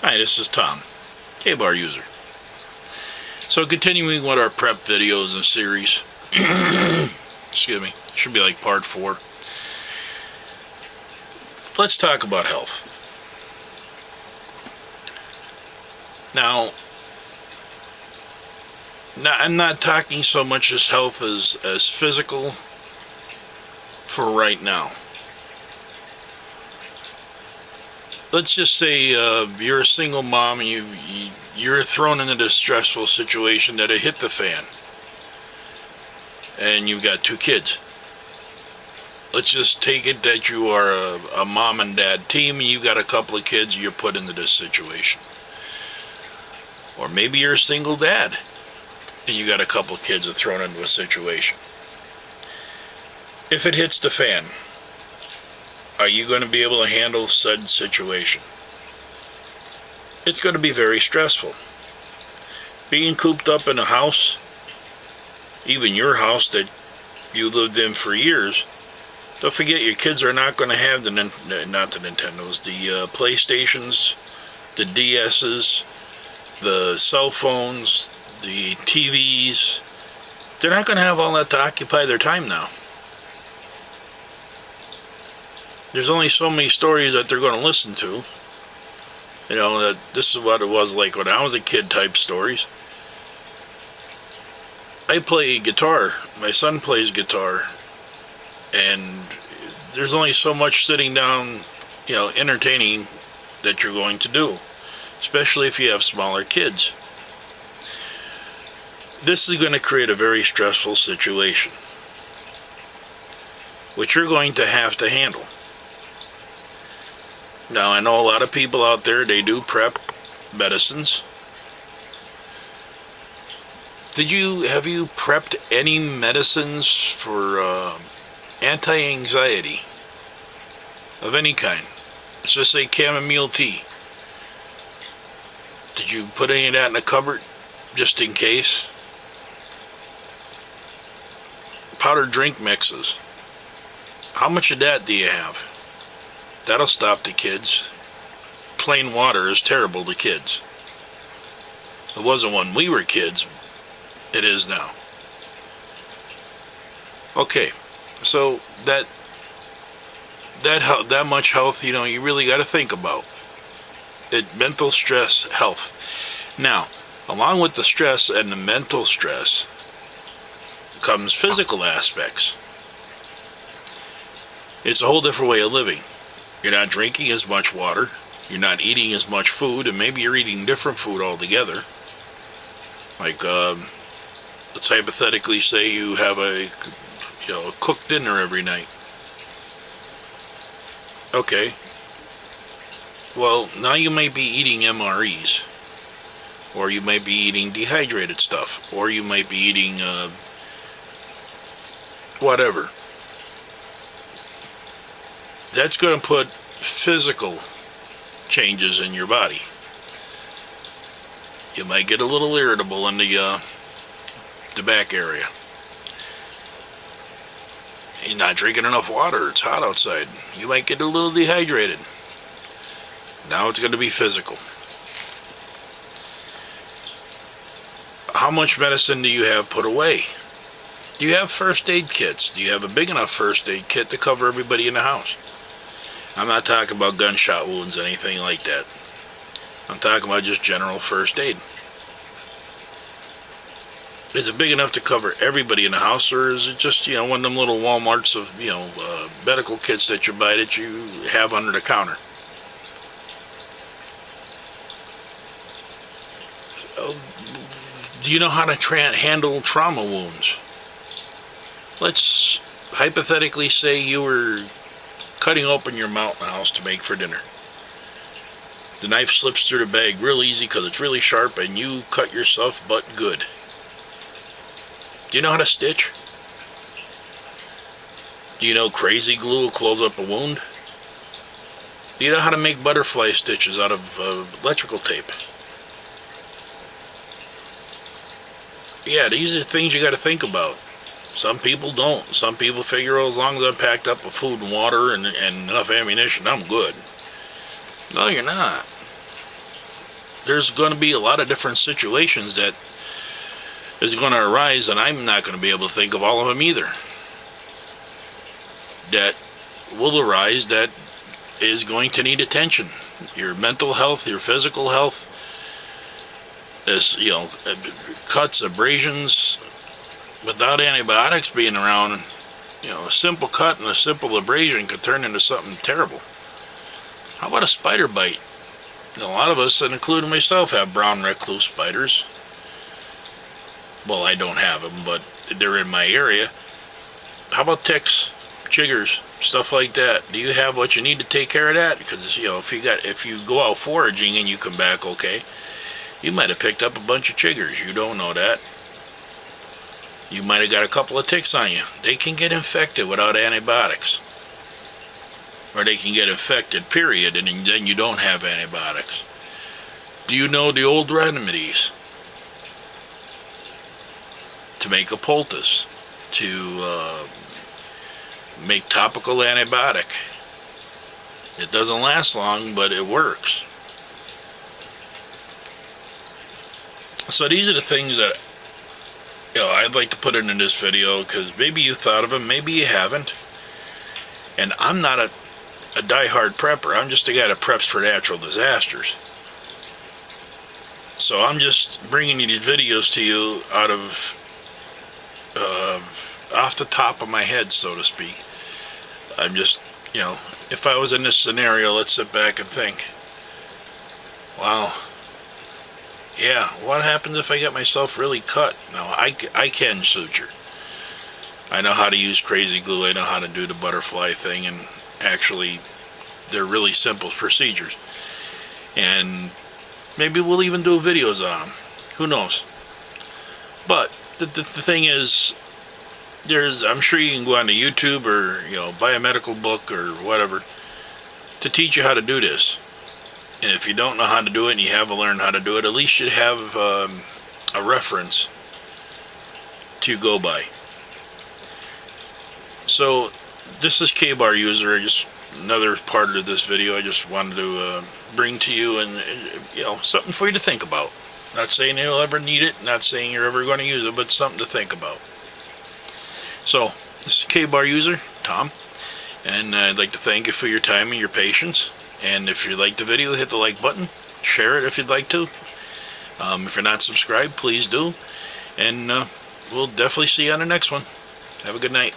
Hi, this is Tom, K-Bar user. So continuing with our prep videos and series, excuse me, should be like part 4. Let's talk about health. Now, I'm not talking so much as health as physical for right now. Let's just say you're a single mom and you're thrown into this stressful situation that it hit the fan. And you've got 2 kids. Let's just take it that you are a mom and dad team and you've got a couple of kids you're put into this situation. Or maybe you're a single dad and you got a couple of kids that are thrown into a situation. If it hits the fan, are you going to be able to handle said situation? It's going to be very stressful. Being cooped up in a house, even your house that you lived in for years, don't forget your kids are not going to have not the Nintendos, the PlayStations, the DS's, the cell phones, the TVs. They're not going to have all that to occupy their time now. There's only so many stories that they're going to listen to. You know, that this is what it was like when I was a kid type stories. I play guitar. My son plays guitar. And there's only so much sitting down, entertaining that you're going to do. Especially if you have smaller kids. This is going to create a very stressful situation. Which you're going to have to handle. Now, I know a lot of people out there, they do prep medicines. Have you prepped any medicines for anti-anxiety of any kind? Let's just say chamomile tea. Did you put any of that in the cupboard just in case? Powdered drink mixes. How much of that do you have? That'll stop the kids. Plain water is terrible to kids. It wasn't when we were kids. It is now. Okay, so that much health, you really got to think about. Mental stress, health. Now, along with the stress and the mental stress comes physical aspects. It's a whole different way of living. You're not drinking as much water. You're not eating as much food, and maybe you're eating different food altogether. Like, let's hypothetically say you have a cooked dinner every night. Okay. Well, now you may be eating MREs, or you may be eating dehydrated stuff, or you might be eating whatever. That's going to put physical changes in your body. You might get a little irritable in the back area. You're not drinking enough water. It's hot outside. You might get a little dehydrated. Now it's going to be physical. How much medicine do you have put away? Do you have first aid kits? Do you have a big enough first aid kit to cover everybody in the house? I'm not talking about gunshot wounds, anything like that. I'm talking about just general first aid. Is it big enough to cover everybody in the house, or is it just, one of them little Walmarts of, medical kits that you buy that you have under the counter? Do you know how to handle trauma wounds? Let's hypothetically say you were cutting open your mountain house to make for dinner. The knife slips through the bag real easy because it's really sharp and you cut yourself butt good. Do you know how to stitch? Do you know crazy glue will close up a wound? Do you know how to make butterfly stitches out of electrical tape? Yeah, these are things you got to think about. Some people don't. Some people figure, as long as I'm packed up with food and water and enough ammunition, I'm good. No, you're not. there's going to be a lot of different situations that is going to arise, and I'm not going to be able to think of all of them either, that will arise that is going to need attention. Your mental health, your physical health, as you know, cuts, abrasions, without antibiotics being around, you know, a simple cut and a simple abrasion could turn into something terrible. How about a spider bite? You know, a lot of us, and including myself, have brown recluse spiders. Well, I don't have them, but they're in my area. How about ticks, chiggers, stuff like that? Do you have what you need to take care of that? Because, you know, if you go out foraging and you come back okay, you might have picked up a bunch of chiggers. You don't know that. You might have got a couple of ticks on you. They can get infected without antibiotics. Or they can get infected, period, and then you don't have antibiotics. Do you know the old remedies? To make a poultice, to make topical antibiotic. It doesn't last long, but it works. So these are the things that, you know, I'd like to put in this video, because maybe you thought of them, maybe you haven't. And I'm not a die-hard prepper. I'm just a guy that preps for natural disasters. So I'm just bringing you these videos to you out of off the top of my head, so to speak. I'm just, you know, if I was in this scenario, let's sit back and think, wow, yeah, what happens if I get myself really cut? No, I can suture. I know how to use crazy glue. I know how to do the butterfly thing, and actually they're really simple procedures. And maybe we'll even do videos on them. Who knows? But the thing is, I'm sure you can go onto YouTube or, you know, buy a medical book or whatever to teach you how to do this. And if you don't know how to do it and you haven't learned how to do it, at least you have a reference to go by. So this is K-Bar User. Just another part of this video I just wanted to bring to you, and you know, something for you to think about. Not saying you'll ever need it, not saying you're ever going to use it, but something to think about. So, this is K-Bar User, Tom, and I'd like to thank you for your time and your patience. And if you liked the video, hit the like button, share it if you'd like to. If you're not subscribed, please do. And we'll definitely see you on the next one. Have a good night.